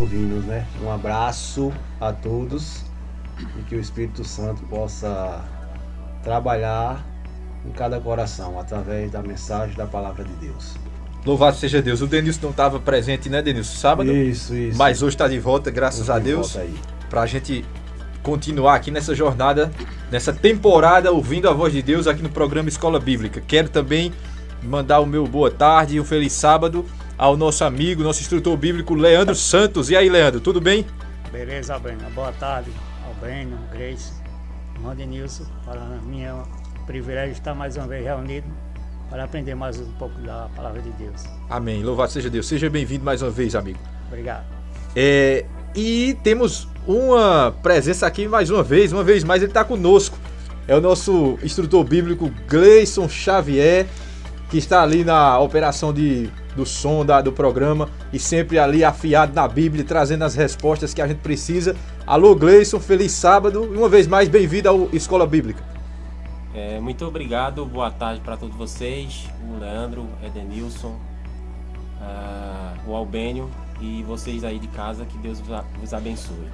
ouvindo, né? Um abraço a todos e que o Espírito Santo possa trabalhar em cada coração através da mensagem da palavra de Deus. Louvado seja Deus. O Denilson não estava presente, né, Denilson? Sábado? Isso. Mas hoje está de volta, graças a Deus. Para a gente continuar aqui nessa jornada, nessa temporada, ouvindo a voz de Deus aqui no programa Escola Bíblica. Quero também mandar o meu boa tarde e um feliz sábado ao nosso amigo, nosso instrutor bíblico, Leandro Santos. E aí, Leandro, tudo bem? Beleza, Breno. Boa tarde ao Breno, Grace, irmão Denilson. Para mim é um privilégio estar mais uma vez reunido para aprender mais um pouco da palavra de Deus. Amém. Louvado seja Deus. Seja bem-vindo mais uma vez, amigo. Obrigado. E temos uma presença aqui mais uma vez mais ele está conosco. É o nosso instrutor bíblico, Gleison Xavier, que está ali na operação do som do programa e sempre ali afiado na Bíblia, trazendo as respostas que a gente precisa. Alô, Gleison, feliz sábado e uma vez mais bem-vindo ao Escola Bíblica. Muito obrigado, boa tarde para todos vocês, o Leandro, o Edenilson, o Albênio e vocês aí de casa, que Deus vos abençoe.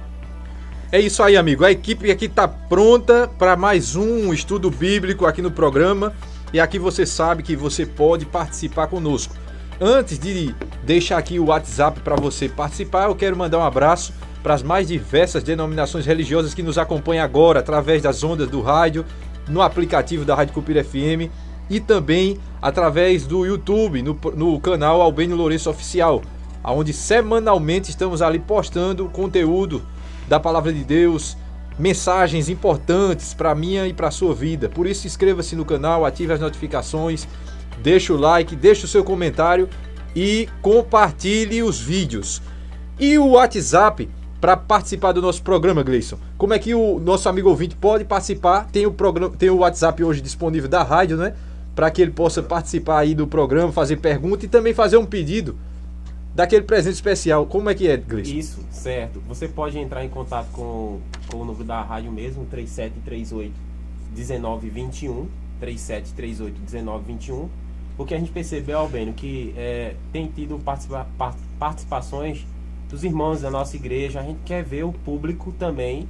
É isso aí, amigo, a equipe aqui está pronta para mais um estudo bíblico aqui no programa e aqui você sabe que você pode participar conosco. Antes de deixar aqui o WhatsApp para você participar, eu quero mandar um abraço para as mais diversas denominações religiosas que nos acompanham agora através das ondas do rádio, no aplicativo da Rádio Cupira FM e também através do YouTube, no canal Albênio Lourenço Oficial, onde semanalmente estamos ali postando conteúdo da Palavra de Deus, mensagens importantes para a minha e para a sua vida. Por isso, inscreva-se no canal, ative as notificações, deixe o like, deixe o seu comentário e compartilhe os vídeos. E o WhatsApp para participar do nosso programa, Gleison. Como é que o nosso amigo ouvinte pode participar? Tem o WhatsApp hoje disponível da rádio, né? Para que ele possa participar aí do programa, fazer pergunta e também fazer um pedido daquele presente especial. Como é que é, Gleison? Isso, certo. Você pode entrar em contato com o número da rádio mesmo, 3738-1921, 3738-1921, porque a gente percebeu, Albênio, que tem tido participações dos irmãos da nossa igreja. A gente quer ver o público também,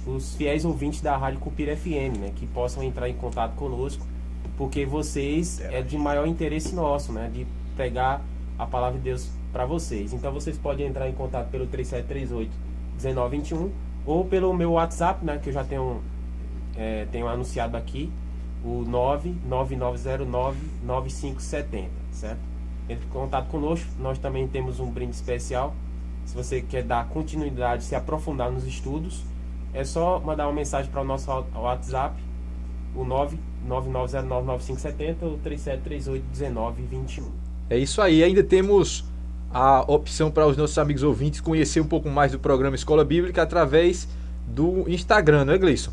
os fiéis ouvintes da Rádio Cupira FM, né, que possam entrar em contato conosco, porque vocês é de maior interesse nosso, né, de pegar a palavra de Deus para vocês. Então vocês podem entrar em contato pelo 3738-1921 ou pelo meu WhatsApp, né, que eu já tenho anunciado aqui, o 99909-9570, certo? Entre em contato conosco. Nós também temos um brinde especial. Se você quer dar continuidade, se aprofundar nos estudos, é só mandar uma mensagem para o nosso WhatsApp, o 99909-9570 ou 3738-1921. É isso aí. Ainda temos a opção para os nossos amigos ouvintes conhecer um pouco mais do programa Escola Bíblica através do Instagram, não é, Gleison?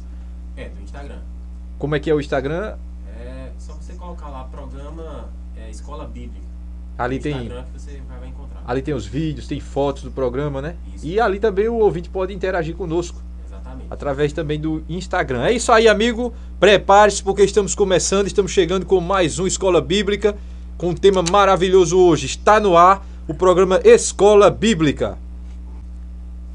Do Instagram. Como é que é o Instagram? É só você colocar lá programa Escola Bíblica. Ali no Instagram que você vai encontrar. Ali tem os vídeos, tem fotos do programa, né? Isso. E ali também o ouvinte pode interagir conosco. Exatamente. Através também do Instagram. É isso aí, amigo. Prepare-se porque estamos começando, estamos chegando com mais um Escola Bíblica, com um tema maravilhoso hoje. Está no ar o programa Escola Bíblica.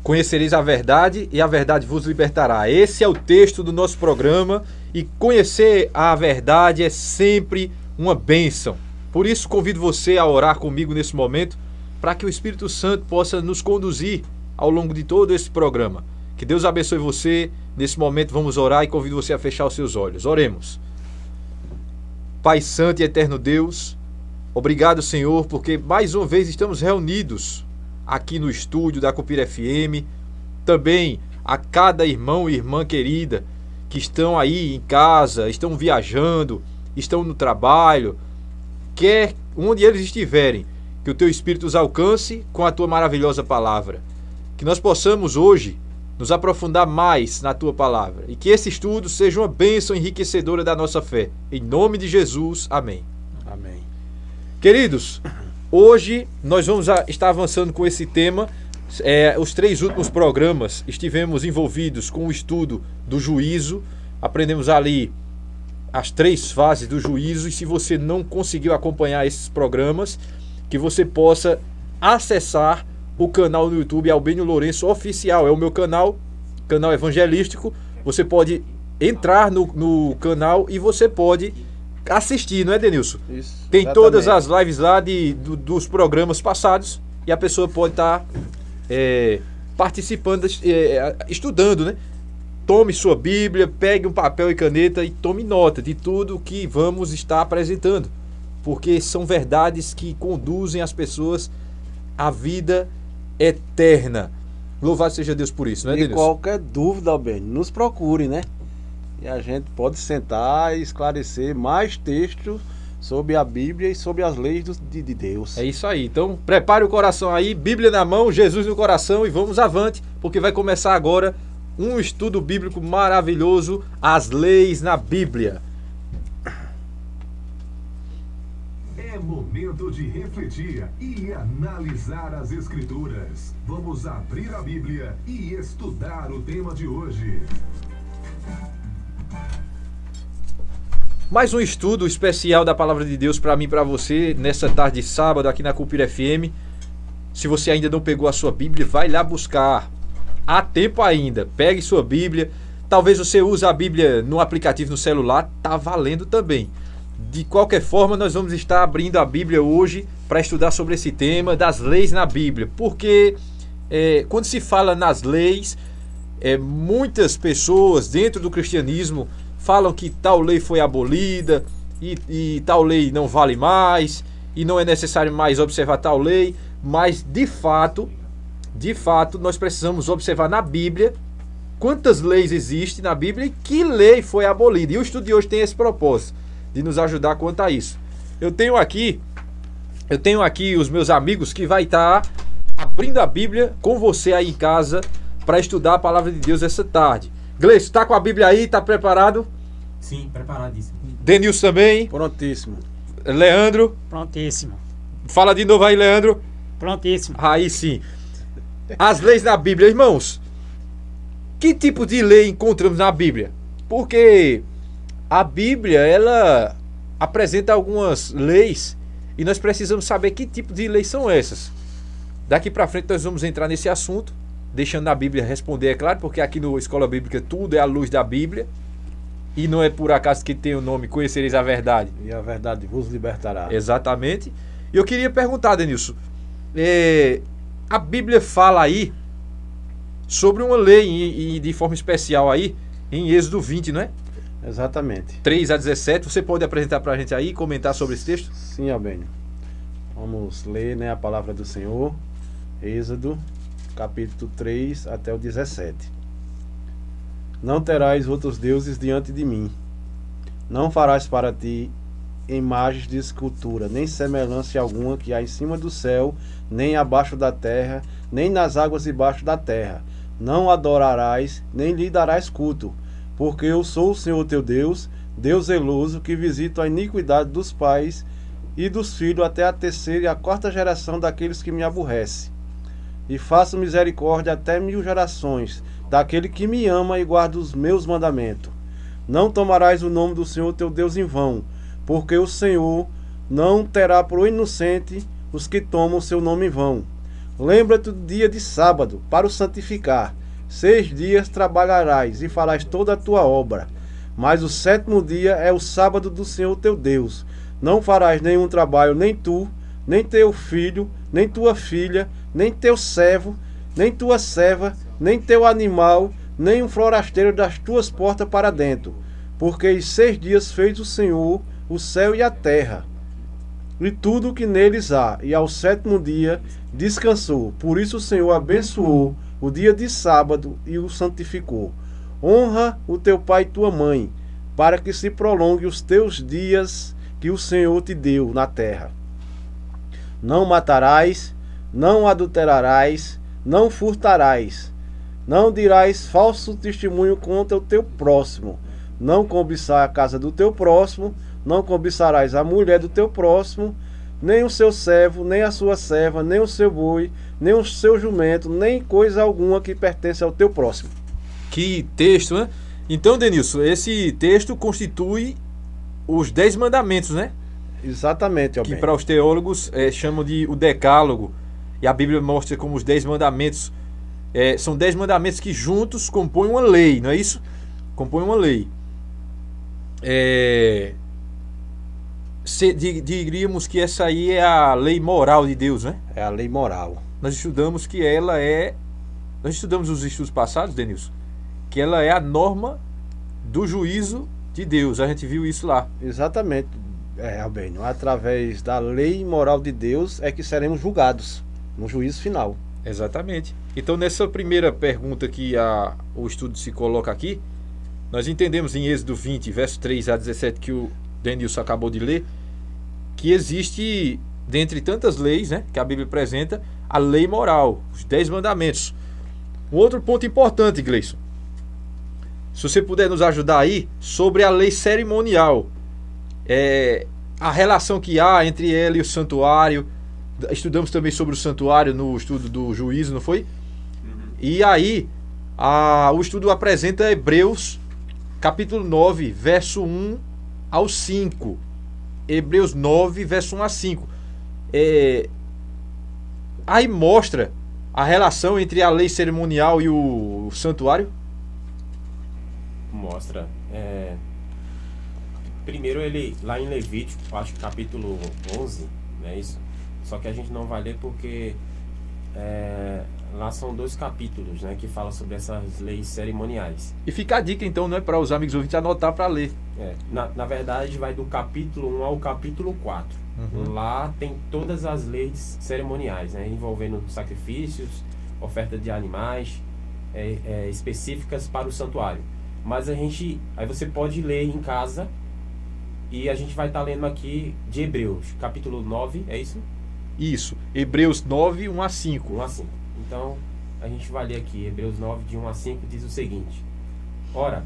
Conhecereis a verdade e a verdade vos libertará. Esse é o texto do nosso programa e conhecer a verdade é sempre uma bênção. Por isso convido você a orar comigo nesse momento para que o Espírito Santo possa nos conduzir ao longo de todo esse programa. Que Deus abençoe você. Nesse momento vamos orar e convido você a fechar os seus olhos. Oremos. Pai Santo e Eterno Deus, obrigado, Senhor, porque mais uma vez estamos reunidos aqui no estúdio da Cupira FM. Também a cada irmão e irmã querida que estão aí em casa, estão viajando, estão no trabalho, quer onde eles estiverem, que o Teu Espírito os alcance com a Tua maravilhosa palavra. Que nós possamos hoje nos aprofundar mais na Tua palavra e que esse estudo seja uma bênção enriquecedora da nossa fé. Em nome de Jesus, amém. Amém. Queridos, hoje nós vamos estar avançando com esse tema. Os 3 últimos programas estivemos envolvidos com o estudo do juízo. Aprendemos ali as 3 fases do juízo, e se você não conseguiu acompanhar esses programas, que você possa acessar o canal do YouTube Albênio Lourenço Oficial. É o meu canal evangelístico. Você pode entrar no canal e você pode assistir, não é, Denilson? Isso, Tem exatamente. todas as lives lá dos programas passados e a pessoa pode estar participando, estudando, né? Tome sua Bíblia, pegue um papel e caneta e tome nota de tudo que vamos estar apresentando, porque são verdades que conduzem as pessoas à vida eterna. Louvado seja Deus por isso, não é, E Denilson? qualquer dúvida, Albênio, nos procure, né? E a gente pode sentar e esclarecer mais textos sobre a Bíblia e sobre as leis de Deus. É isso aí. Então, prepare o coração aí, Bíblia na mão, Jesus no coração e vamos avante, porque vai começar agora um estudo bíblico maravilhoso, as leis na Bíblia. É momento de refletir e analisar as Escrituras. Vamos abrir a Bíblia e estudar o tema de hoje. Mais um estudo especial da Palavra de Deus para mim e para você, nessa tarde de sábado aqui na Culpira FM. Se você ainda não pegou a sua Bíblia, vai lá buscar. Há tempo ainda. Pegue sua Bíblia. Talvez você use a Bíblia no aplicativo no celular, tá valendo também. De qualquer forma, nós vamos estar abrindo a Bíblia hoje para estudar sobre esse tema das leis na Bíblia. Porque quando se fala nas leis, muitas pessoas dentro do cristianismo falam que tal lei foi abolida e tal lei não vale mais e não é necessário mais observar tal lei, mas de fato nós precisamos observar na Bíblia quantas leis existem na Bíblia e que lei foi abolida. E o estudo de hoje tem esse propósito de nos ajudar quanto a isso. Eu tenho aqui os meus amigos que vai estar abrindo a Bíblia com você aí em casa para estudar a palavra de Deus essa tarde. Gleice, está com a Bíblia aí? Está preparado? Sim, preparadíssimo. Denilson também. Prontíssimo. Leandro. Prontíssimo. Fala de novo aí, Leandro. Prontíssimo. Aí sim. As leis na Bíblia, irmãos. Que tipo de lei encontramos na Bíblia? Porque a Bíblia, ela apresenta algumas leis e nós precisamos saber que tipo de leis são essas. Daqui para frente nós vamos entrar nesse assunto, deixando a Bíblia responder, é claro, porque aqui no Escola Bíblica tudo é à luz da Bíblia. E não é por acaso que tem o nome Conhecereis a Verdade. E a verdade vos libertará. Exatamente. E eu queria perguntar, Denilson, a Bíblia fala aí sobre uma lei e de forma especial aí em Êxodo 20, não é? Exatamente. 3 a 17. Você pode apresentar pra gente aí e comentar sobre esse texto? Sim, Albênio. Vamos ler, né, a palavra do Senhor. Êxodo, capítulo 3 até o 17. Não terás outros deuses diante de mim. Não farás para ti imagens de escultura, nem semelhança alguma que há em cima do céu, nem abaixo da terra, nem nas águas debaixo da terra. Não adorarás, nem lhe darás culto, porque eu sou o Senhor teu Deus, Deus zeloso, que visito a iniquidade dos pais e dos filhos até a terceira e a quarta geração daqueles que me aborrecem. E faço misericórdia até 1000 gerações daquele que me ama e guarda os meus mandamentos. Não tomarás o nome do Senhor teu Deus em vão, porque o Senhor não terá por inocente os que tomam seu nome em vão. Lembra-te do dia de sábado, para o santificar. 6 dias trabalharás e farás toda a tua obra. Mas o 7º dia é o sábado do Senhor teu Deus. Não farás nenhum trabalho, nem tu, nem teu filho, nem tua filha, nem teu servo, nem tua serva, nem teu animal, nem um forasteiro das tuas portas para dentro. Porque em 6 dias fez o Senhor o céu e a terra, e tudo o que neles há, e ao 7º dia descansou. Por isso o Senhor abençoou o dia de sábado e o santificou. Honra o teu pai e tua mãe, para que se prolongue os teus dias que o Senhor te deu na terra. Não matarás, não adulterarás, não furtarás, não dirás falso testemunho contra o teu próximo, não cobiçar a casa do teu próximo, não cobiçarás a mulher do teu próximo, nem o seu servo, nem a sua serva, nem o seu boi, nem o seu jumento, nem coisa alguma que pertence ao teu próximo. Que texto, né? Então, Denilson, esse texto constitui os 10 mandamentos, né? Exatamente, Que Albênio. para os teólogos chamam de o decálogo. E a Bíblia mostra como os 10 mandamentos são 10 mandamentos que juntos compõem uma lei, não é isso? Compõem uma lei. Diríamos que essa aí é a lei moral de Deus, né? É a lei moral. Nós estudamos que ela é... Nós estudamos nos estudos passados, Denilson, que ela é a norma do juízo de Deus. A gente viu isso lá. Exatamente, Albênio. Através da lei moral de Deus é que seremos julgados no juízo final. Exatamente. Então, nessa primeira pergunta que o estudo se coloca aqui, nós entendemos em Êxodo 20, verso 3 a 17, que o Denilson acabou de ler, que existe, dentre tantas leis, né, que a Bíblia apresenta, a lei moral, os 10 mandamentos. Um outro ponto importante, Gleison, se você puder nos ajudar aí, sobre a lei cerimonial, a relação que há entre ela e o santuário. Estudamos também sobre o santuário no estudo do juízo, não foi? E aí, o estudo apresenta Hebreus, capítulo 9, verso 1 ao 5. Hebreus 9, verso 1 a 5. Aí mostra a relação entre a lei cerimonial e o santuário? Mostra. Primeiro ele, lá em Levítico, acho que capítulo 11, não é isso? Só que a gente não vai ler porque lá são 2 capítulos, né, que falam sobre essas leis cerimoniais. E fica a dica então, né, para os amigos ouvintes anotar para ler. Na verdade vai do capítulo 1 ao capítulo 4. Lá tem todas as leis cerimoniais, né, envolvendo sacrifícios, oferta de animais específicas para o santuário. Mas aí você pode ler em casa, e a gente vai estar lendo aqui de Hebreus, capítulo 9, é isso? Isso, Hebreus 9, 1 a 5. 1 a 5. Então, a gente vai ler aqui, Hebreus 9, de 1 a 5, diz o seguinte: Ora,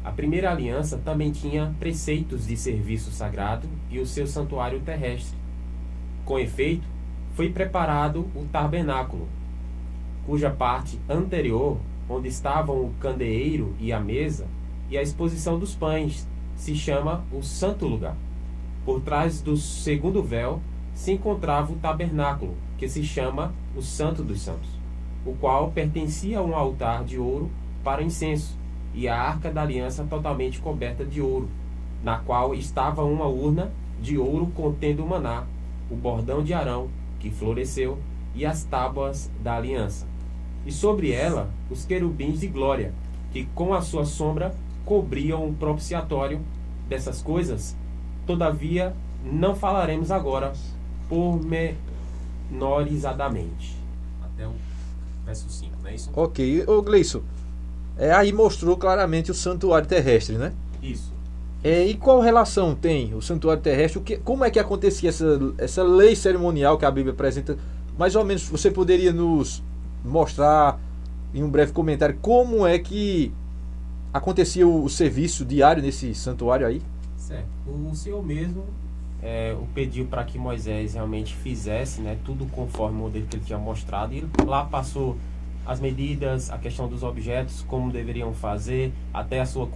a primeira aliança também tinha preceitos de serviço sagrado e o seu santuário terrestre. Com efeito, foi preparado o tabernáculo, cuja parte anterior, onde estavam o candeeiro e a mesa, e a exposição dos pães, se chama o Santo Lugar. Por trás do segundo véu se encontrava o tabernáculo, que se chama o Santo dos Santos, o qual pertencia a um altar de ouro para incenso, e a arca da aliança totalmente coberta de ouro, na qual estava uma urna de ouro contendo o maná, o bordão de Arão, que floresceu, e as tábuas da aliança. E sobre ela os querubins de glória, que com a sua sombra cobriam o propiciatório. Dessas coisas, todavia, não falaremos agora pormenorizadamente. Até o verso 5, não é isso? Ok, ô Gleison, aí mostrou claramente o santuário terrestre, né? Isso. E qual relação tem o santuário terrestre? Como é que acontecia essa lei cerimonial que a Bíblia apresenta? Mais ou menos, você poderia nos mostrar em um breve comentário como é que acontecia o serviço diário nesse santuário aí? Certo. O Senhor mesmo pediu para que Moisés realmente fizesse, né, tudo conforme o modelo que ele tinha mostrado, e lá passou as medidas, a questão dos objetos, como deveriam fazer, até a sua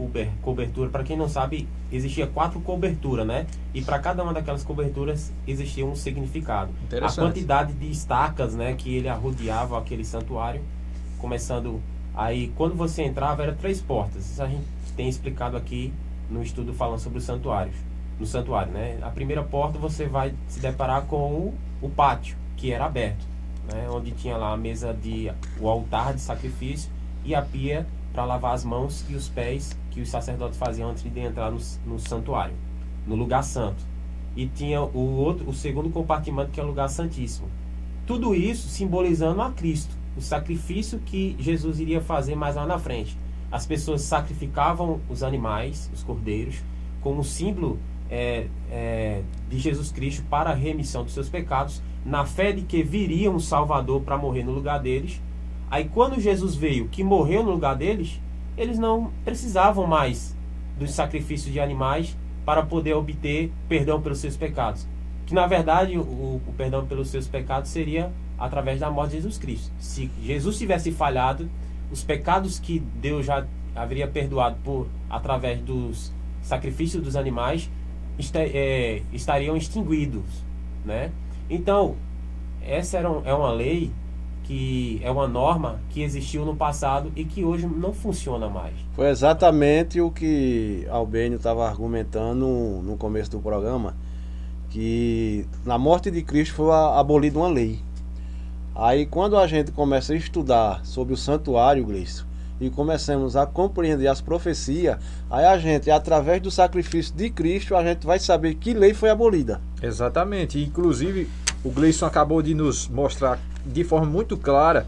cobertura. Para quem não sabe, existia 4 coberturas, né? E para cada uma daquelas coberturas existia um significado. A quantidade de estacas, né, que ele arrodeava aquele santuário, começando aí, quando você entrava, era 3 portas. Isso a gente tem explicado aqui no estudo falando sobre os santuários. No santuário, né? A primeira porta você vai se deparar com o pátio, que era aberto, né, onde tinha lá a mesa o altar de sacrifício e a pia para lavar as mãos e os pés, que os sacerdotes faziam antes de entrar no santuário, no lugar santo. E tinha o segundo compartimento, que é o lugar santíssimo. Tudo isso simbolizando a Cristo, o sacrifício que Jesus iria fazer mais lá na frente. As pessoas sacrificavam os animais, os cordeiros, como símbolo de Jesus Cristo para a remissão dos seus pecados, na fé de que viria um Salvador para morrer no lugar deles. Aí quando Jesus veio, que morreu no lugar deles, eles não precisavam mais dos sacrifícios de animais para poder obter perdão pelos seus pecados. Que na verdade o perdão pelos seus pecados seria através da morte de Jesus Cristo. Se Jesus tivesse falhado, os pecados que Deus já haveria perdoado através dos sacrifícios dos animais estariam extinguidos, né? Então, essa é uma lei, que é uma norma que existiu no passado e que hoje não funciona mais. Foi exatamente o que Albênio estava argumentando no começo do programa, que na morte de Cristo foi abolida uma lei. Aí quando a gente começa a estudar sobre o santuário, Gleison, e começamos a compreender as profecias, aí a gente, através do sacrifício de Cristo, a gente vai saber que lei foi abolida. Exatamente. Inclusive, o Gleison acabou de nos mostrar de forma muito clara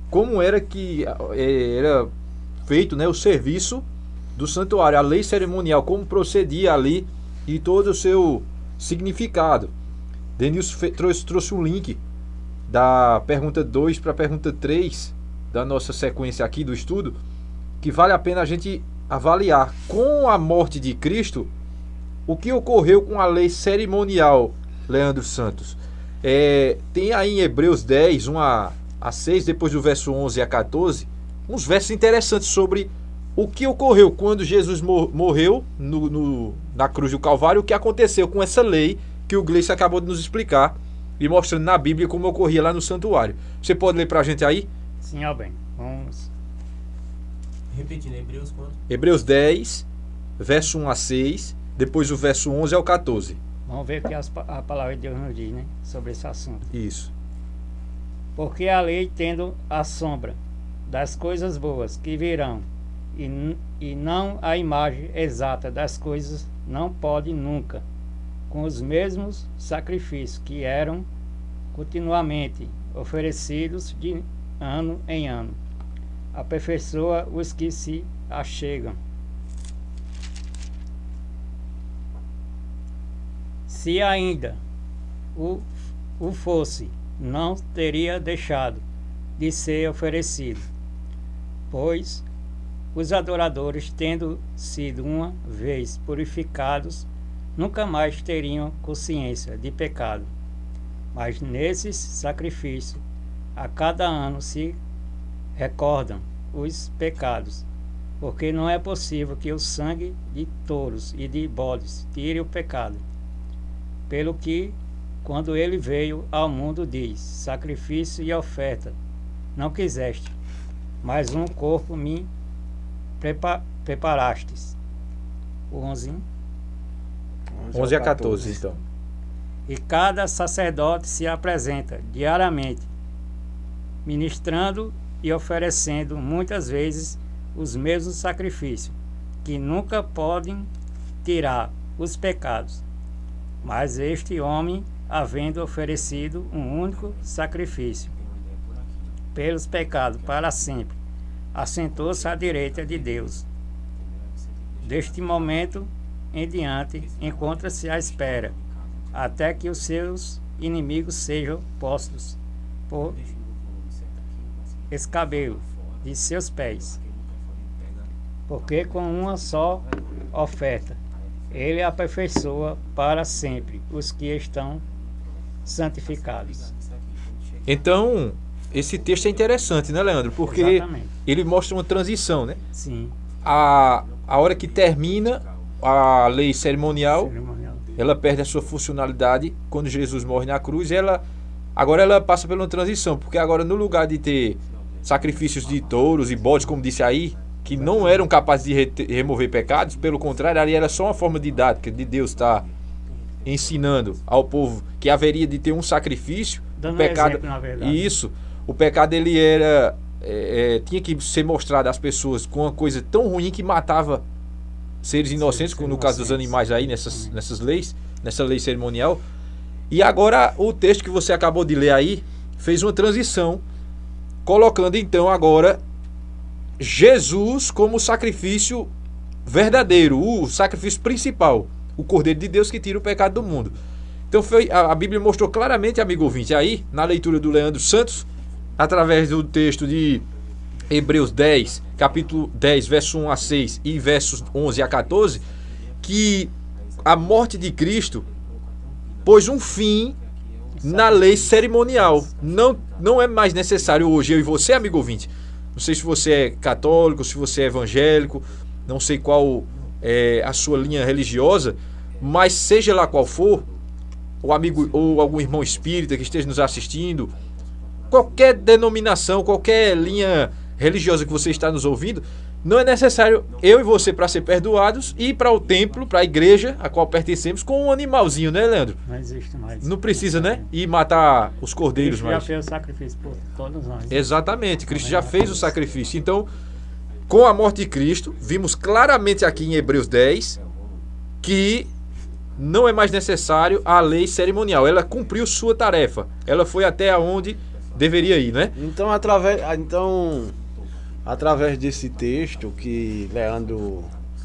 como era que era feito, né, o serviço do santuário, a lei cerimonial, como procedia ali e todo o seu significado. Denilson trouxe um link da pergunta 2 para a pergunta 3 da nossa sequência aqui do estudo, que vale a pena a gente avaliar com a morte de Cristo o que ocorreu com a lei cerimonial, Leandro Santos. Tem aí em Hebreus 10, 1 a 6, depois do verso 11 a 14, uns versos interessantes sobre o que ocorreu quando Jesus morreu na cruz do Calvário, o que aconteceu com essa lei que o Gleison acabou de nos explicar e mostrando na Bíblia como ocorria lá no santuário. Você pode ler pra gente aí? Sim, Albênio. Vamos. Repetindo, Hebreus quanto? Hebreus 10, verso 1 a 6, depois o verso 11 ao 14. Vamos ver o que a palavra de Deus nos diz, né? Sobre esse assunto. Isso. Porque a lei, tendo a sombra das coisas boas que virão, e não a imagem exata das coisas, não pode nunca, com os mesmos sacrifícios que eram continuamente oferecidos de ano em ano, aperfeiçoa os que se achegam. Se ainda o fosse, não teria deixado de ser oferecido, pois os adoradores, tendo sido uma vez purificados, nunca mais teriam consciência de pecado. Mas nesses sacrifícios, a cada ano se recordam os pecados, porque não é possível que o sangue de touros e de bodes tire o pecado. Pelo que, quando ele veio ao mundo, diz: sacrifício e oferta não quiseste, mas um corpo me preparastes. 11 11 a 14, então. E cada sacerdote se apresenta diariamente, ministrando e oferecendo muitas vezes os mesmos sacrifícios, que nunca podem tirar os pecados. Mas este homem, havendo oferecido um único sacrifício pelos pecados para sempre, assentou-se à direita de Deus. Deste momento em diante, encontra-se à espera, até que os seus inimigos sejam postos por escabelo de seus pés. Porque com uma só oferta, ele aperfeiçoa para sempre os que estão santificados. Então, esse texto é interessante, né, Leandro? Porque Exatamente. ele mostra uma transição, né? Sim. A hora que termina a lei cerimonial, Cerimonial. ela perde a sua funcionalidade quando Jesus morre na cruz. Agora ela passa por uma transição, porque agora, no lugar de ter sacrifícios de touros e bodes, como disse aí, que não eram capazes de remover pecados, pelo contrário, ali era só uma forma didática de Deus estar ensinando ao povo que haveria de ter um sacrifício. Dando O pecado, exemplo, na verdade. e isso, o pecado ele era tinha que ser mostrado às pessoas com uma coisa tão ruim que matava seres inocentes, como no caso dos animais aí, nessas leis, nessa lei cerimonial. E agora o texto que você acabou de ler aí fez uma transição, colocando então agora Jesus como sacrifício verdadeiro, o sacrifício principal, o Cordeiro de Deus que tira o pecado do mundo. Então a Bíblia mostrou claramente, amigo ouvinte, aí na leitura do Leandro Santos, através do texto de Hebreus 10, capítulo 10, verso 1 a 6 e versos 11 a 14, que a morte de Cristo pôs um fim na lei cerimonial. Não é mais necessário hoje, eu e você, amigo ouvinte, não sei se você é católico, se você é evangélico, não sei qual é a sua linha religiosa, mas seja lá qual for, ou amigo, ou algum irmão espírita que esteja nos assistindo, qualquer denominação, qualquer linha religiosa que você está nos ouvindo, não é necessário eu e você, para ser perdoados, ir para o templo, para a igreja a qual pertencemos, com um animalzinho, né, Leandro? Não existe mais. Não precisa, né? Ir matar os cordeiros Cristo já mais. fez o sacrifício por todos nós. Exatamente, Cristo já fez o sacrifício. Então, com a morte de Cristo, vimos claramente aqui em Hebreus 10 que não é mais necessário a lei cerimonial. Ela cumpriu sua tarefa. Ela foi até onde deveria ir, né? Então, através desse texto que Leandro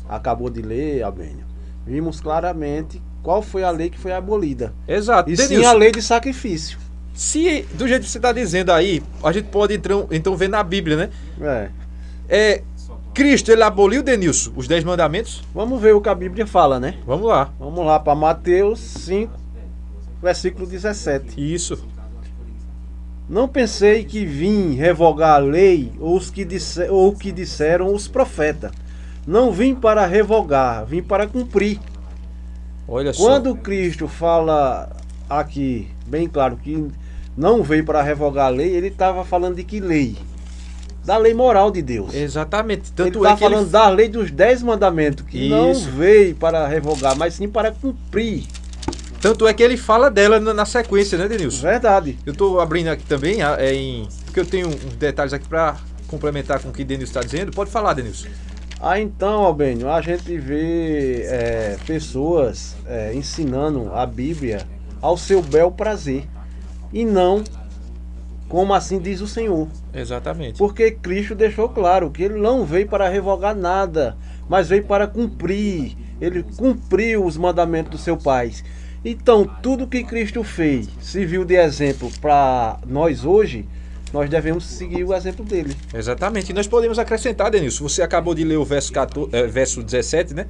acabou de ler, Albênio, vimos claramente qual foi a lei que foi abolida. Exato. E sim a lei de sacrifício. Se, do jeito que você está dizendo aí, a gente pode então ver na Bíblia, né? Cristo, ele aboliu, Denilson, os 10 mandamentos? Vamos ver o que a Bíblia fala, né? Vamos lá. Vamos lá para Mateus 5, versículo 17. Isso. Não pensei que vim revogar a lei ou o que disseram os profetas. Não vim para revogar, vim para cumprir. Olha só. Quando Cristo fala aqui, bem claro, que não veio para revogar a lei, ele estava falando de que lei? Da lei moral de Deus. Exatamente. Ele Tanto está é que falando da lei dos 10 mandamentos, que não Isso. veio para revogar, mas sim para cumprir. Tanto é que ele fala dela na sequência, né, Denilson? Verdade. Eu estou abrindo aqui também, porque eu tenho uns detalhes aqui para complementar com o que Denilson está dizendo. Pode falar, Denilson. Então, Albênio, a gente vê pessoas ensinando a Bíblia ao seu bel prazer. E não como assim diz o Senhor. Exatamente. Porque Cristo deixou claro que ele não veio para revogar nada, mas veio para cumprir. Ele cumpriu os mandamentos do seu Pai. Então, tudo que Cristo fez serviu de exemplo para nós hoje. Nós devemos seguir o exemplo dele. Exatamente. E nós podemos acrescentar, Denilson. Você acabou de ler o verso 17, né?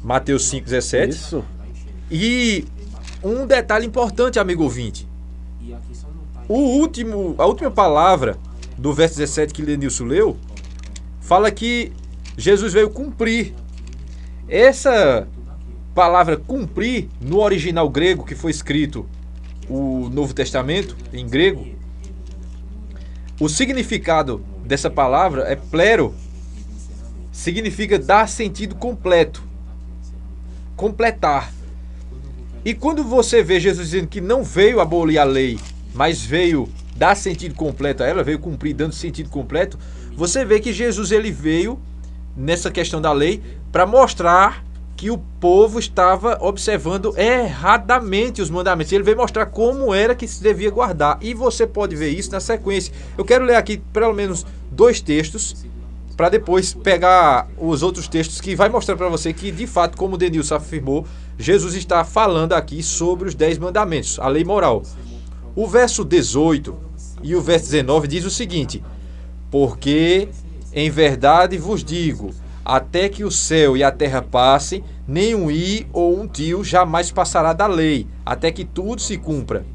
Mateus 5, 17. Isso. E um detalhe importante, amigo ouvinte. A última palavra do verso 17 que Denilson leu, fala que Jesus veio cumprir. Essa palavra cumprir, no original grego, que foi escrito o Novo Testamento, em grego, o significado dessa palavra é plero, significa dar sentido completo, completar. E quando você vê Jesus dizendo que não veio abolir a lei, mas veio dar sentido completo a ela, veio cumprir dando sentido completo, você vê que Jesus ele veio nessa questão da lei para mostrar que o povo estava observando erradamente os mandamentos. Ele veio mostrar como era que se devia guardar. E você pode ver isso na sequência. Eu quero ler aqui pelo menos 2 textos, para depois pegar os outros textos que vai mostrar para você que, de fato, como o Denilson afirmou, Jesus está falando aqui sobre os 10 mandamentos, a lei moral. O verso 18 e o verso 19 diz o seguinte: porque em verdade vos digo, até que o céu e a terra passem, nem um i ou um tio jamais passará da lei, até que tudo se cumpra.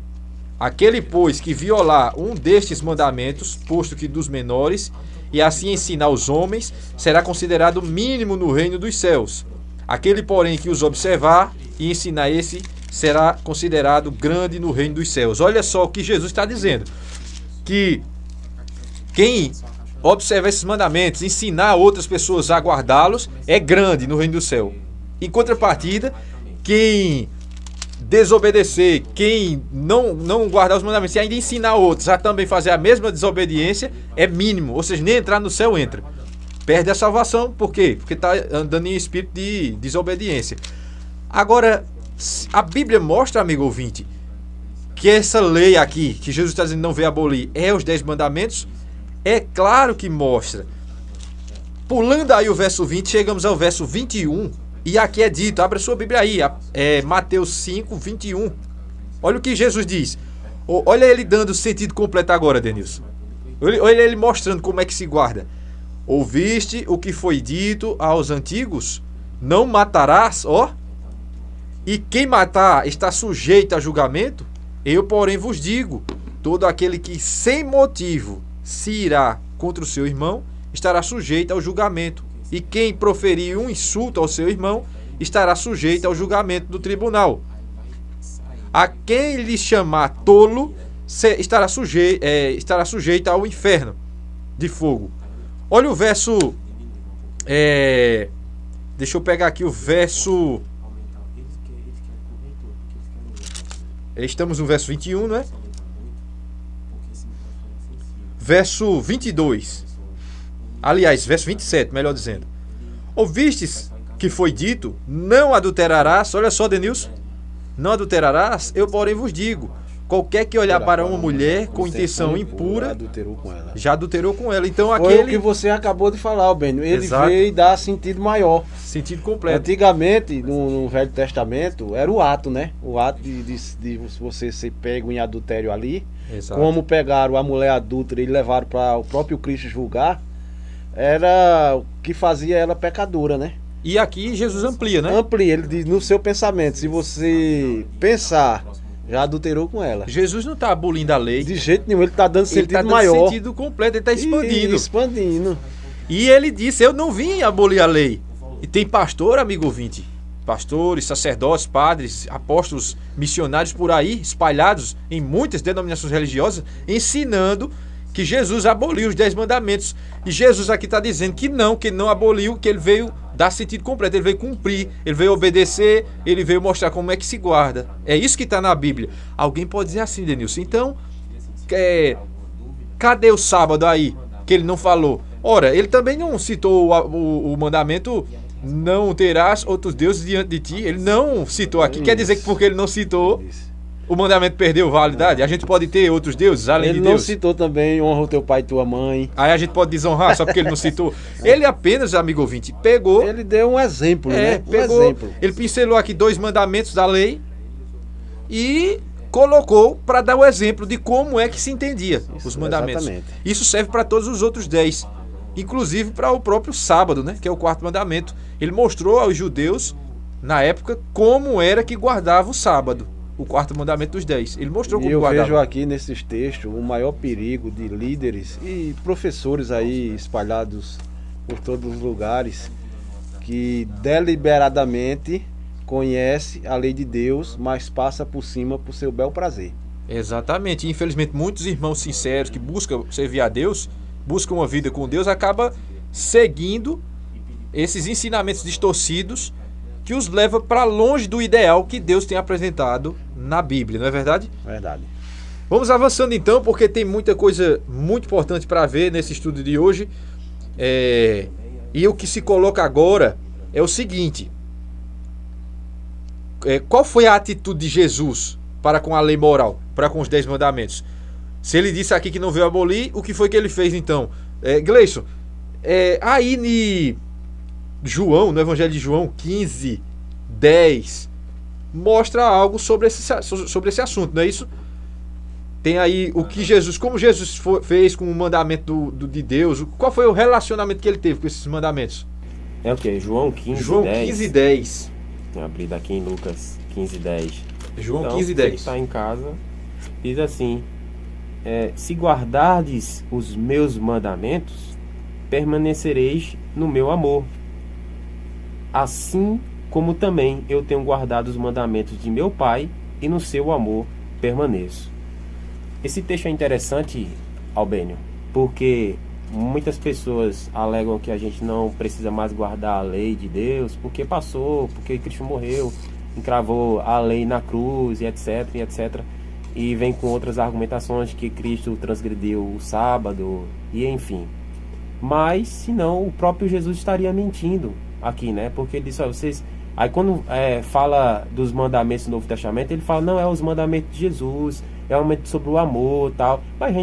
Aquele, pois, que violar um destes mandamentos, posto que dos menores, e assim ensinar os homens, será considerado mínimo no reino dos céus. Aquele, porém, que os observar e ensinar esse, será considerado grande no reino dos céus. Olha só o que Jesus está dizendo, que quem observar esses mandamentos, ensinar outras pessoas a guardá-los, é grande no reino do céu. Em contrapartida, quem desobedecer, quem não guardar os mandamentos e ainda ensinar outros a também fazer a mesma desobediência, é mínimo, ou seja, nem entrar no céu entra. Perde a salvação, por quê? Porque está andando em espírito de desobediência. Agora, a Bíblia mostra, amigo ouvinte, que essa lei aqui, que Jesus está dizendo não veio abolir, é os 10 mandamentos? É claro que mostra. Pulando aí o verso 20, chegamos ao verso 21, e aqui é dito, abre a sua Bíblia aí, Mateus 5, 21. Olha o que Jesus diz. Olha ele dando sentido completo agora, Denilson. Olha ele mostrando como é que se guarda. Ouviste o que foi dito aos antigos? Não matarás, e quem matar está sujeito a julgamento? Eu, porém, vos digo, todo aquele que sem motivo se irá contra o seu irmão, estará sujeito ao julgamento. E quem proferir um insulto ao seu irmão, estará sujeito ao julgamento do tribunal. A quem lhe chamar tolo estará sujeito ao inferno de fogo. Olha o verso. Deixa eu pegar aqui o verso. Estamos no verso 21, não é? Verso 22. Aliás, verso 27, melhor dizendo. Ouvistes que foi dito: não adulterarás. Olha só, Denilson. Não adulterarás, eu porém vos digo: qualquer que olhar para uma mulher com intenção impura, já adulterou com ela. Então foi aquele... o que você acabou de falar, Albênio. Ele Exato. veio dar sentido maior. Sentido completo. Antigamente, no Velho Testamento, era o ato, né? O ato de você ser pego em adultério ali. Exato. Como pegaram a mulher adúltera e levaram para o próprio Cristo julgar, era o que fazia ela pecadora, né? E aqui Jesus amplia, né? Amplia, ele diz no seu pensamento: se você pensar, já adulterou com ela. Jesus não está abolindo a lei. De jeito nenhum, ele está dando Ele sentido está dando maior. sentido completo, ele está expandindo. Expandindo. E ele disse: eu não vim abolir a lei. E tem pastor, amigo ouvinte, pastores, sacerdotes, padres, apóstolos, missionários por aí, espalhados em muitas denominações religiosas, ensinando que Jesus aboliu os 10 mandamentos. E Jesus aqui está dizendo que ele não aboliu, que ele veio dar sentido completo, ele veio cumprir, ele veio obedecer, ele veio mostrar como é que se guarda. É isso que está na Bíblia. Alguém pode dizer assim, Denilson: então, cadê o sábado aí, que ele não falou? Ora, ele também não citou o mandamento: não terás outros deuses diante de ti. Ele não citou aqui. Quer dizer que porque ele não citou, o mandamento perdeu validade? A gente pode ter outros deuses além de Deus? Ele não citou também: honra o teu pai e tua mãe. Aí a gente pode desonrar só porque ele não citou. Ele apenas, amigo ouvinte, pegou... Ele deu um exemplo, né? Pegou, exemplo. Ele pincelou aqui 2 mandamentos da lei e colocou para dar o exemplo de como é que se entendia os mandamentos. Exatamente. Isso serve para todos os outros 10. Inclusive para o próprio sábado, né? Que é o 4º mandamento. Ele mostrou aos judeus, na época, como era que guardava o sábado. O 4º mandamento dos 10. Ele mostrou como guardava. E eu vejo aqui nesses textos o maior perigo de líderes e professores aí espalhados por todos os lugares, que deliberadamente conhece a lei de Deus, mas passa por cima por seu bel prazer. Exatamente. Infelizmente, muitos irmãos sinceros que buscam servir a Deus, buscam uma vida com Deus, acaba seguindo esses ensinamentos distorcidos que os leva para longe do ideal que Deus tem apresentado na Bíblia, não é verdade? Verdade. Vamos avançando então, porque tem muita coisa muito importante para ver nesse estudo de hoje. E o que se coloca agora é o seguinte: qual foi a atitude de Jesus para com a lei moral, para com os 10 mandamentos? Se ele disse aqui que não veio abolir, o que foi que ele fez então? Gleison, aí João, no Evangelho de João 15, 10, mostra algo sobre esse assunto, não é isso? Tem aí o que Jesus, como Jesus fez com o mandamento de Deus, qual foi o relacionamento que ele teve com esses mandamentos? É o que? João 15, João 10. 15, 10. Vou abrir daqui em Lucas 15, 10. João Então, 15, você 10. que está em casa, diz assim: se guardardes os meus mandamentos, permanecereis no meu amor, assim como também eu tenho guardado os mandamentos de meu Pai, e no seu amor permaneço. Esse texto é interessante, Albênio, porque muitas pessoas alegam que a gente não precisa mais guardar a lei de Deus, porque passou, porque Cristo morreu, encravou a lei na cruz, e etc, e etc. E vem com outras argumentações de que Cristo transgrediu o sábado, e enfim. Mas, senão, o próprio Jesus estaria mentindo aqui, né? Porque ele disse: vocês... Aí quando fala dos mandamentos do Novo Testamento, ele fala: não, é os mandamentos de Jesus, é o mandamento sobre o amor e tal. Mas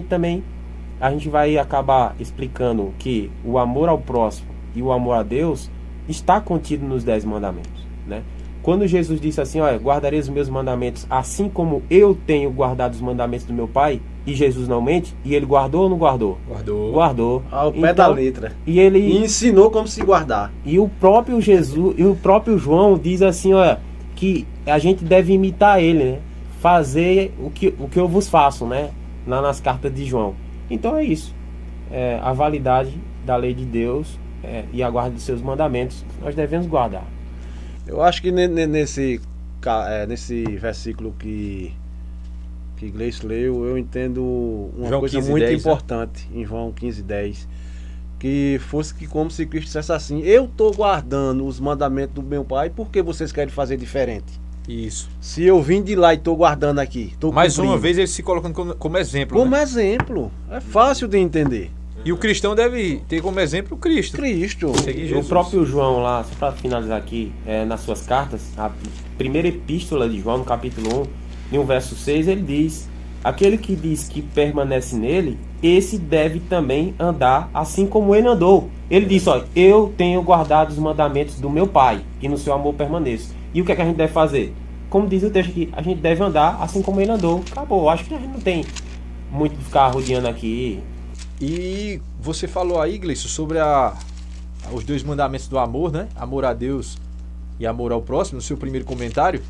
a gente vai acabar explicando que o amor ao próximo e o amor a Deus está contido nos 10 mandamentos, né? Quando Jesus disse assim: olha, guardarei os meus mandamentos assim como eu tenho guardado os mandamentos do meu Pai, e Jesus não mente, e ele guardou ou não guardou? Guardou. Ao pé da letra. E ele ensinou como se guardar. E o próprio Jesus, e o próprio João diz assim, olha, que a gente deve imitar ele, né? Fazer o que eu vos faço, né? Lá nas cartas de João. Então é isso. A validade da lei de Deus e a guarda dos seus mandamentos, nós devemos guardar. Eu acho que nesse nesse versículo que Gleice leu, eu entendo uma João coisa 15, muito 10, importante em João 15:10, que fosse que como se Cristo dissesse assim: eu estou guardando os mandamentos do meu Pai, por que vocês querem fazer diferente? Isso. Se eu vim de lá e estou guardando aqui, estou Mais cumprindo. uma vez ele se colocando como exemplo. Como né? exemplo, é fácil de entender. E o cristão deve ter como exemplo Cristo. Cristo. Seguir O Jesus. próprio João lá, só para finalizar aqui, nas suas cartas, a primeira epístola de João, no capítulo 1, no verso 6, ele diz: aquele que diz que permanece nele, esse deve também andar assim como ele andou. Ele diz: ó, eu tenho guardado os mandamentos do meu Pai, e no seu amor permaneço. E o que é que a gente deve fazer? Como diz o texto aqui, a gente deve andar assim como ele andou. Acabou. Acho que a gente não tem muito de ficar rodeando aqui. E você falou aí, Gleison, sobre os 2 mandamentos do amor, né? Amor a Deus e amor ao próximo, no seu primeiro comentário.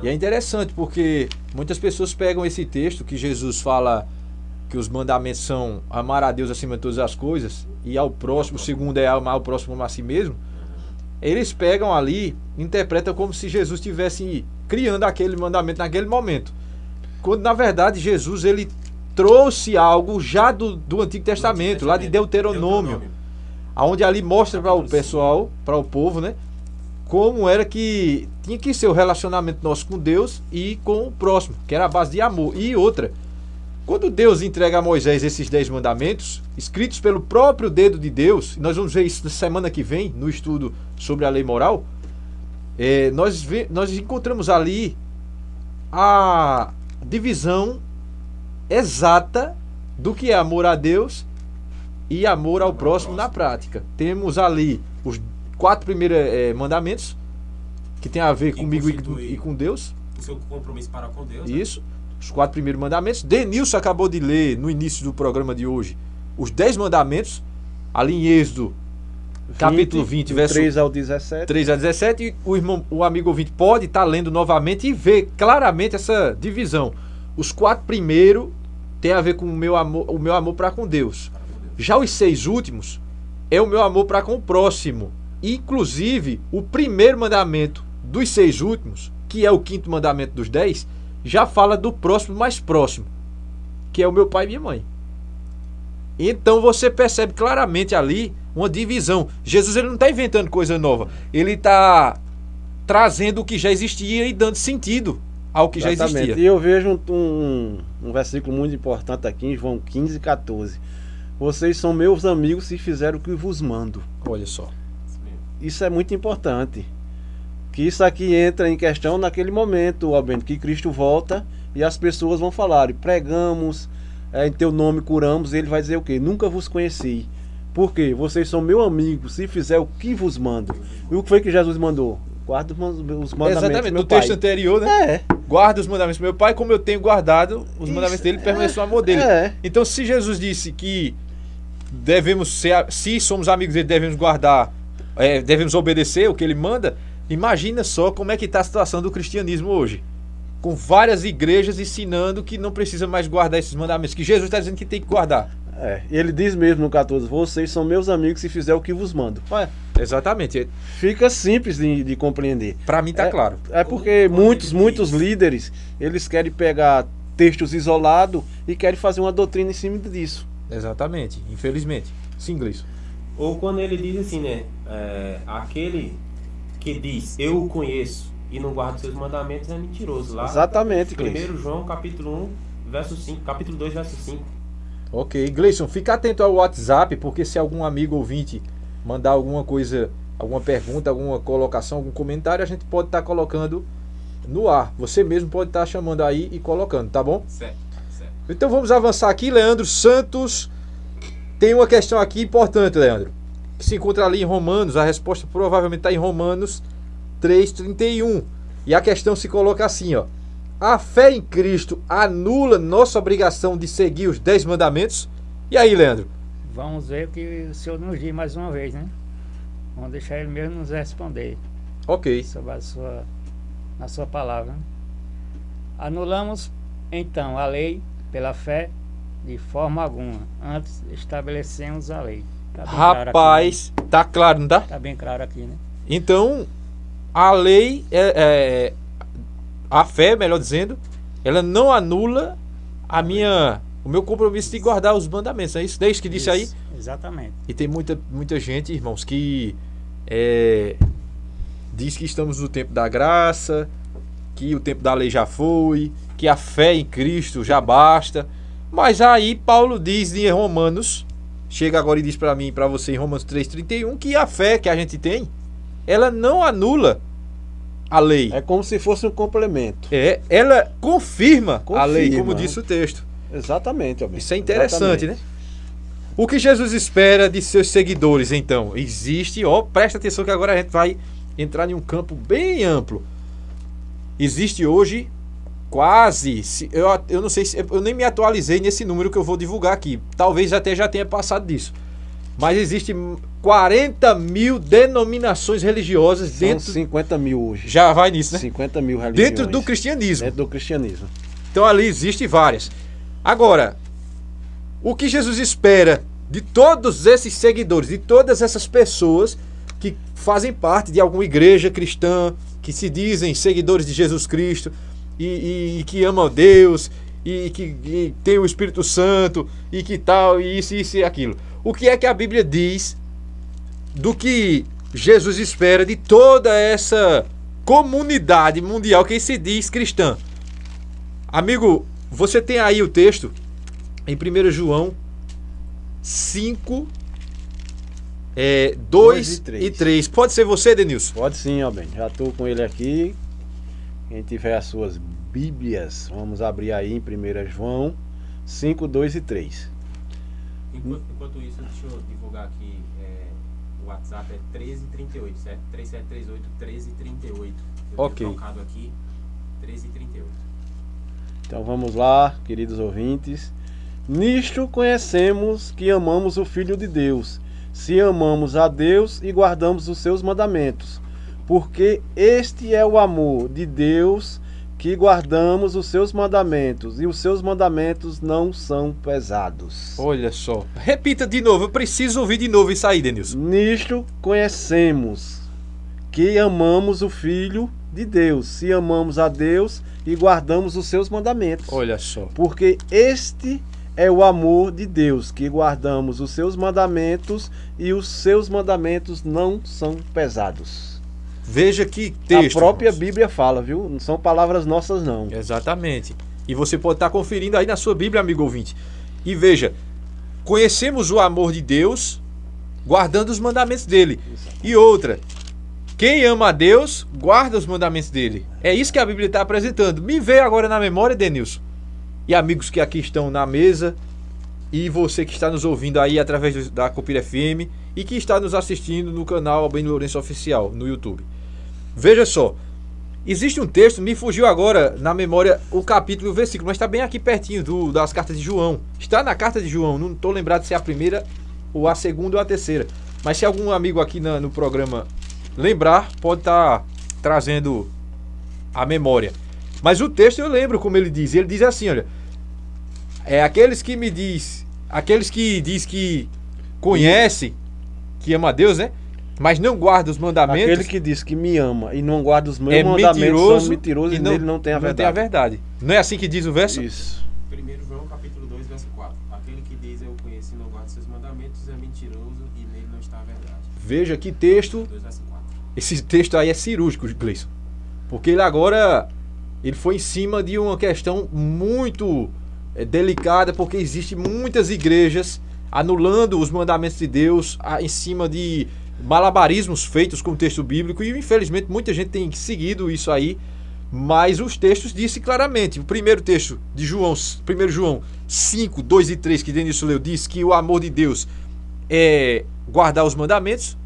E é interessante porque muitas pessoas pegam esse texto que Jesus fala que os mandamentos são amar a Deus acima de todas as coisas e ao próximo, o segundo é amar o próximo como a si mesmo. Eles pegam ali, interpretam como se Jesus estivesse criando aquele mandamento naquele momento. Quando na verdade Jesus ele trouxe algo já do Antigo Testamento, lá de Deuteronômio, onde ali mostra para o pessoal, para o povo, né, como era que tinha que ser o relacionamento nosso com Deus e com o próximo, que era a base de amor. E outra, quando Deus entrega a Moisés esses 10 mandamentos, escritos pelo próprio dedo de Deus, e nós vamos ver isso na semana que vem, no estudo sobre a lei moral, nós encontramos ali a divisão exata do que é amor a Deus e amor ao próximo na prática. Temos ali os 4 primeiros mandamentos, que tem a ver comigo e com Deus. O seu compromisso para com Deus. Isso, os 4 primeiros mandamentos. Denilson acabou de ler no início do programa de hoje os 10 mandamentos, ali em Êxodo, capítulo 20, verso 3 ao 17. 3 a 17, e o amigo ouvinte pode estar lendo novamente e ver claramente essa divisão. Os 4 primeiros tem a ver com o meu amor para com Deus. Já os 6 últimos é o meu amor para com o próximo. Inclusive, o primeiro mandamento dos 6 últimos, que é o 5º mandamento dos 10, já fala do próximo mais próximo, que é o meu pai e minha mãe. Então você percebe claramente ali uma divisão. Jesus ele não está inventando coisa nova. Ele está trazendo o que já existia e dando sentido ao que Exatamente. já existia. E eu vejo um versículo muito importante aqui em João 15:14. Vocês são meus amigos se fizeram o que vos mando. Olha só. Isso é muito importante. Que isso aqui entra em questão naquele momento, Albento, que Cristo volta e as pessoas vão falar: pregamos, em teu nome curamos. Ele vai dizer o quê? Nunca vos conheci. Por quê? Vocês são meus amigos se fizer o que vos mando. E o que foi que Jesus mandou? Guarda os mandamentos Exatamente, do meu no Pai. texto anterior, né? Guarda os mandamentos do meu Pai, como eu tenho guardado os mandamentos dele, permanece o amor dele. Então, se Jesus disse que devemos ser, se somos amigos dele, devemos guardar, devemos obedecer o que ele manda, imagina só como é que está a situação do cristianismo hoje. Com várias igrejas ensinando que não precisa mais guardar esses mandamentos, que Jesus está dizendo que tem que guardar. Ele diz mesmo no 14: vocês são meus amigos se fizer o que vos mando. Exatamente. Fica simples de compreender. Para mim tá claro. É porque muitos líderes, eles querem pegar textos isolados e querem fazer uma doutrina em cima disso. Exatamente, infelizmente. Sim, Gleison. Ou quando ele diz assim, né? Aquele que diz, eu o conheço e não guarda os seus mandamentos é mentiroso. Lá, Exatamente, Gleison. 1 João, capítulo 1, verso 5, capítulo 2, verso 5. Ok, Gleison, fica atento ao WhatsApp, porque se algum amigo ouvinte mandar alguma coisa, alguma pergunta, alguma colocação, algum comentário, a gente pode estar colocando no ar. Você mesmo pode estar chamando aí e colocando, tá bom? Certo. Então vamos avançar aqui. Leandro Santos tem uma questão aqui importante, Leandro, que se encontra ali em Romanos. A resposta provavelmente está em Romanos 3:31. E a questão se coloca assim, ó: a fé em Cristo anula nossa obrigação de seguir os 10 mandamentos? E aí, Leandro? Vamos ver o que o senhor nos diz mais uma vez, né? Vamos deixar ele mesmo nos responder Ok. sobre a sua palavra. Né? Anulamos, então, a lei pela fé de forma alguma. Antes estabelecemos a lei. Tá bem claro aqui, Rapaz, né? tá claro, não tá? Tá bem claro aqui, né? Então, a lei a fé, melhor dizendo, ela não anula o meu compromisso de guardar os mandamentos. É isso? É isso que disse aí? Isso, exatamente. E tem muita gente, irmãos, que diz que estamos no tempo da graça, que o tempo da lei já foi, que a fé em Cristo já basta. Mas aí Paulo diz em Romanos, chega agora e diz para mim e para você em Romanos 3,31, que a fé que a gente tem, ela não anula a lei. É como se fosse um complemento. Ela confirma a lei, como disse o texto. Exatamente, Albino. Isso é interessante, Exatamente. né? O que Jesus espera de seus seguidores, então? Existe, presta atenção que agora a gente vai entrar em um campo bem amplo. Existe hoje quase, eu não sei se, eu nem me atualizei nesse número que eu vou divulgar aqui. Talvez até já tenha passado disso. Mas existe 40 mil denominações religiosas dentro... São 50 mil hoje. Já vai nisso, né? 50 mil religiões. Dentro do cristianismo. Dentro do cristianismo. Então ali existe várias. Agora, o que Jesus espera de todos esses seguidores, de todas essas pessoas que fazem parte de alguma igreja cristã, que se dizem seguidores de Jesus Cristo e que amam Deus e que tem o Espírito Santo e que tal, e isso e aquilo. O que é que a Bíblia diz do que Jesus espera de toda essa comunidade mundial que se diz cristã? Amigo, você tem aí o texto em 1 João 5, 2 e 3. Pode ser você, Denilson? Pode sim, Albino. Já estou com ele aqui. Quem tiver as suas Bíblias, vamos abrir aí em 1 João 5, 2 e 3. Enquanto isso, deixa eu divulgar aqui. O WhatsApp é 1338, certo? 3738 1338. Ok. Tenho trocado aqui 1338. Então vamos lá, queridos ouvintes. Nisto conhecemos que amamos o Filho de Deus, se amamos a Deus e guardamos os seus mandamentos. Porque este é o amor de Deus, que guardamos os seus mandamentos, e os seus mandamentos não são pesados. Olha só. Repita de novo, eu preciso ouvir de novo isso aí, Denilson. Nisto conhecemos que amamos o Filho de Deus, se amamos a Deus e guardamos os seus mandamentos. Olha só. Porque este é o amor de Deus, que guardamos os seus mandamentos e os seus mandamentos não são pesados. Veja que texto. A própria irmãos. Bíblia fala, viu? Não são palavras nossas, não. Exatamente. E você pode estar conferindo aí na sua Bíblia, amigo ouvinte. E veja, conhecemos o amor de Deus guardando os mandamentos dele. E outra, quem ama a Deus, guarda os mandamentos dele. É isso que a Bíblia está apresentando. Me veio agora na memória, Denilson, e amigos que aqui estão na mesa, e você que está nos ouvindo aí através da Copira FM, e que está nos assistindo no canal Albino Lourenço Oficial, no YouTube. Veja só, existe um texto, me fugiu agora na memória o capítulo e o versículo, mas está bem aqui pertinho das cartas de João. Está na carta de João, não estou lembrado se é a primeira, ou a segunda ou a terceira. Mas se algum amigo aqui no programa lembrar, pode estar trazendo a memória. Mas o texto eu lembro como ele diz. Ele diz assim, olha, aqueles que diz que conhece, que ama a Deus, né? Mas não guarda os mandamentos. Aquele que diz que me ama e não guarda os meus mandamentos são mentirosos e nele não tem a verdade. Não é assim que diz o verso? Isso. 1 João capítulo 2, verso 4. Aquele que diz eu conheço e não guarda seus mandamentos é mentiroso e nele não está a verdade. Veja que texto. 2, verso 4. Esse texto aí é cirúrgico, Gleison. Porque ele foi em cima de uma questão muito delicada, porque existe muitas igrejas anulando os mandamentos de Deus em cima de malabarismos feitos com o texto bíblico, e infelizmente muita gente tem seguido isso aí, mas os textos dizem claramente. O primeiro texto de João, 1 João 5, 2 e 3, que Denilson leu, diz que o amor de Deus é guardar os mandamentos,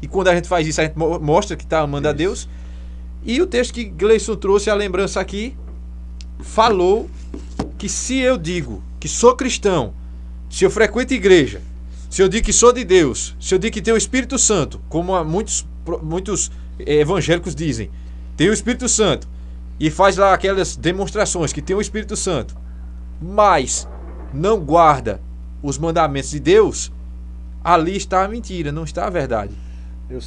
e quando a gente faz isso a gente mostra que está amando a Deus. E o texto que Gleison trouxe a lembrança aqui falou que se eu digo que sou cristão, se eu frequento igreja, se eu digo que sou de Deus, se eu digo que tenho o Espírito Santo, como muitos evangélicos dizem, tem o Espírito Santo, e faz lá aquelas demonstrações que tem o Espírito Santo, mas não guarda os mandamentos de Deus, ali está a mentira, não está a verdade. Eu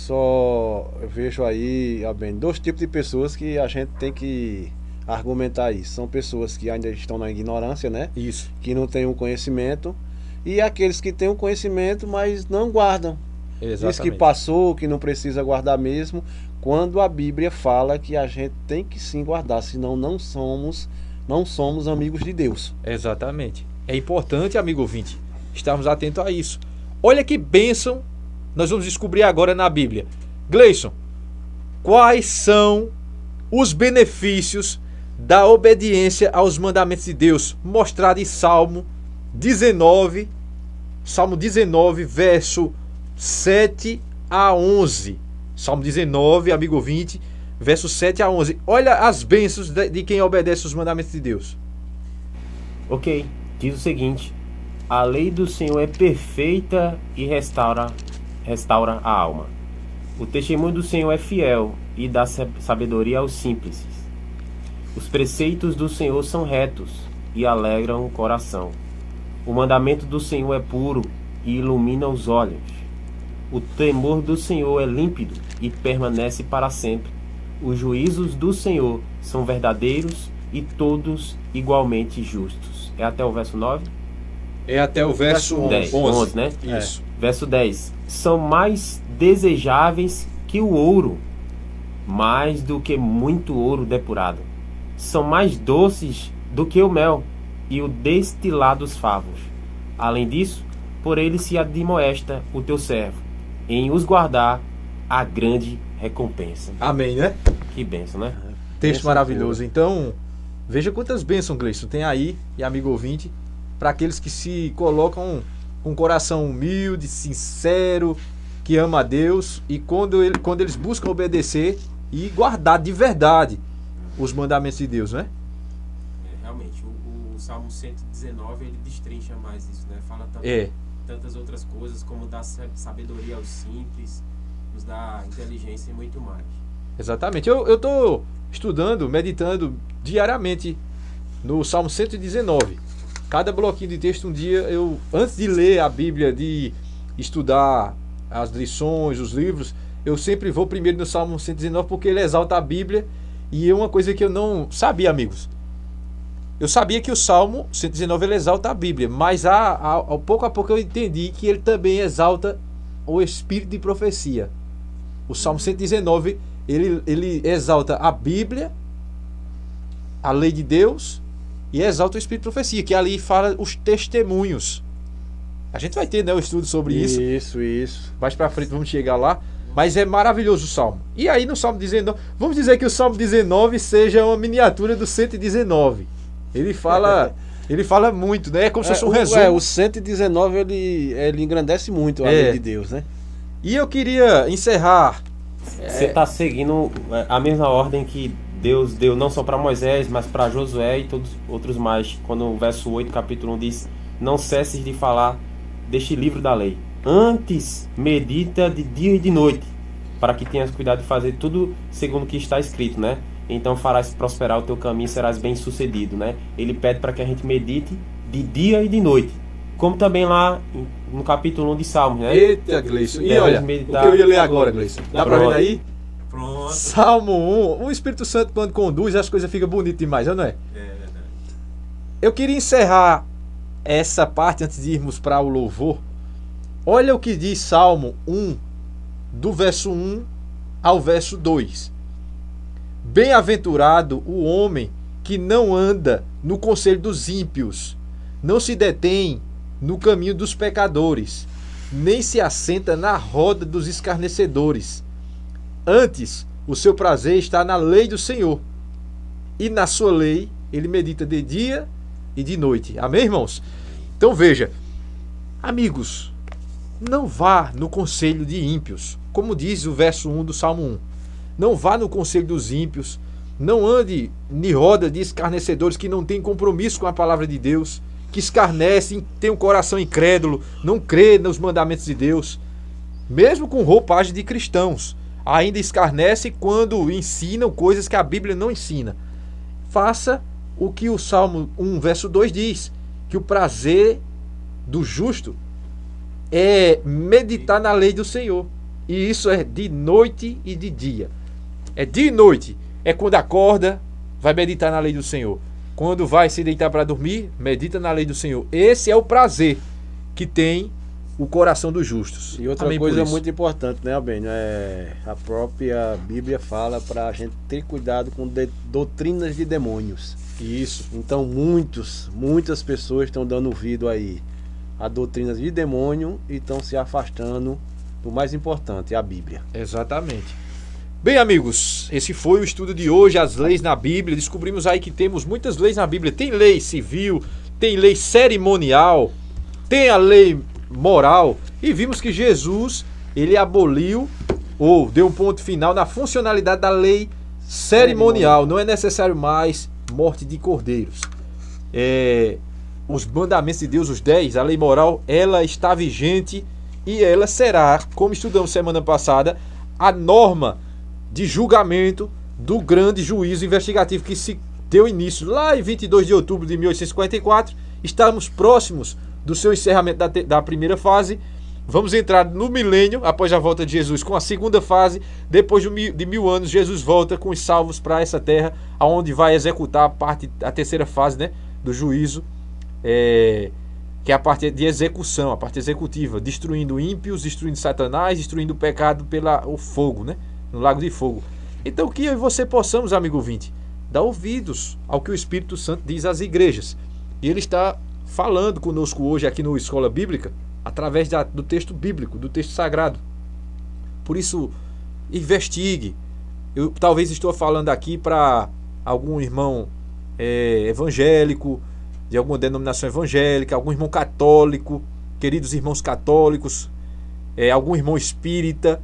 vejo aí, Albino, dois tipos de pessoas que a gente tem que argumentar isso. São pessoas que ainda estão na ignorância, né? Isso. Que não têm um conhecimento. E aqueles que têm um conhecimento, mas não guardam. Diz que passou, que não precisa guardar mesmo, quando a Bíblia fala que a gente tem que sim guardar, senão não somos amigos de Deus. Exatamente. É importante, amigo ouvinte, estarmos atentos a isso. Olha que bênção nós vamos descobrir agora na Bíblia. Gleison, quais são os benefícios da obediência aos mandamentos de Deus, mostrado em Salmo 19, verso 7 a 11. Salmo 19, amigo ouvinte, verso 7 a 11. Olha as bênçãos de quem obedece os mandamentos de Deus. Ok, diz o seguinte: a lei do Senhor é perfeita e restaura a alma. O testemunho do Senhor é fiel e dá sabedoria aos simples. Os preceitos do Senhor são retos e alegram o coração. O mandamento do Senhor é puro e ilumina os olhos. O temor do Senhor é límpido e permanece para sempre. Os juízos do Senhor são verdadeiros e todos igualmente justos. É até o verso 9? É até o verso 11, né? Isso. Verso 10. São mais desejáveis que o ouro, mais do que muito ouro depurado. São mais doces do que o mel e o destilar dos favos. Além disso, por ele se admoesta o teu servo, em os guardar a grande recompensa. Amém, né? Que bênção, né? Texto maravilhoso. Então, veja quantas bênçãos, Gleison, tem aí, e amigo ouvinte, para aqueles que se colocam com um coração humilde, sincero, que ama a Deus, e quando eles buscam obedecer e guardar de verdade os mandamentos de Deus, né? Realmente, o Salmo 119, ele destrincha mais isso, né? Fala tantas outras coisas, como dar sabedoria aos simples, nos dá inteligência e muito mais. Exatamente. Eu estou estudando, meditando diariamente no Salmo 119. Cada bloquinho de texto, um dia, antes de ler a Bíblia, de estudar as lições, os livros, eu sempre vou primeiro no Salmo 119, porque ele exalta a Bíblia. E é uma coisa que eu não sabia, amigos. Eu sabia que o Salmo 119 ele exalta a Bíblia, mas pouco a pouco eu entendi que ele também exalta o espírito de profecia. O Salmo 119, ele exalta a Bíblia, a lei de Deus, e exalta o espírito de profecia, que ali fala os testemunhos. A gente vai ter, né, um estudo sobre isso. Isso. Mais pra frente vamos chegar lá. Mas é maravilhoso o Salmo. E aí no Salmo 19, vamos dizer que o Salmo 19 seja uma miniatura do 119. Ele fala muito, né? É como se fosse um resumo. O 119 ele engrandece muito a lei de Deus, né? E eu queria encerrar. Você está seguindo a mesma ordem que Deus deu não só para Moisés, mas para Josué e todos outros mais. Quando o verso 8, capítulo 1 diz: não cesses de falar deste livro da lei. Antes medita de dia e de noite, para que tenhas cuidado de fazer tudo segundo o que está escrito, né? Então farás prosperar o teu caminho e serás bem sucedido, né? Ele pede para que a gente medite de dia e de noite, como também lá no capítulo 1 de Salmos, né? Eita, Gleison. E olha, meditar... o que eu ia ler agora, Gleison. Dá para ver aí? Pronto. Salmo 1. O Espírito Santo, quando conduz, as coisas ficam bonitas demais, não é? É verdade. Eu queria encerrar essa parte antes de irmos para o louvor. Olha o que diz Salmo 1, do verso 1 ao verso 2. Bem-aventurado o homem que não anda no conselho dos ímpios, não se detém no caminho dos pecadores, nem se assenta na roda dos escarnecedores. Antes, o seu prazer está na lei do Senhor, e na sua lei ele medita de dia e de noite. Amém, irmãos? Então veja, amigos, não vá no conselho de ímpios, como diz o verso 1 do Salmo 1. Não vá no conselho dos ímpios, não ande em roda de escarnecedores que não têm compromisso com a palavra de Deus, que escarnecem, têm um coração incrédulo, não crê nos mandamentos de Deus. Mesmo com roupagem de cristãos, ainda escarnecem quando ensinam coisas que a Bíblia não ensina. Faça o que o Salmo 1, verso 2 diz, que o prazer do justo é meditar na lei do Senhor. E isso é de noite e de dia. É dia e noite. É quando acorda, vai meditar na lei do Senhor. Quando vai se deitar para dormir, medita na lei do Senhor. Esse é o prazer que tem o coração dos justos. E outra Amém por coisa isso. muito importante, né, Albênio? A própria Bíblia fala para a gente ter cuidado com doutrinas de demônios. Isso. Então muitas pessoas estão dando ouvido aí a doutrinas de demônio e estão se afastando do mais importante, a Bíblia. Exatamente. Bem, amigos, esse foi o estudo de hoje, as leis na Bíblia. Descobrimos aí que temos muitas leis na Bíblia. Tem lei civil, tem lei cerimonial, tem a lei moral. E vimos que Jesus, ele aboliu ou deu um ponto final na funcionalidade da lei cerimonial. Não é necessário mais morte de cordeiros. Os mandamentos de Deus, os 10, a lei moral, ela está vigente e ela será, como estudamos semana passada, a norma de julgamento do grande juízo investigativo que se deu início lá em 22 de outubro de 1854. Estamos próximos do seu encerramento da primeira fase. Vamos entrar no milênio, após a volta de Jesus, com a segunda fase. Depois de 1000 anos, Jesus volta com os salvos para essa terra, onde vai executar a terceira fase, né, do juízo, que é a parte de execução, a parte executiva, destruindo ímpios, destruindo Satanás, destruindo o pecado pelo fogo, né, no lago de fogo. Então que eu e você possamos, amigo ouvinte, dar ouvidos ao que o Espírito Santo diz às igrejas. E ele está falando conosco hoje aqui no Escola Bíblica, através do texto bíblico, do texto sagrado. Por isso, investigue. Eu talvez estou falando aqui para algum irmão evangélico, de alguma denominação evangélica, algum irmão católico, queridos irmãos católicos, algum irmão espírita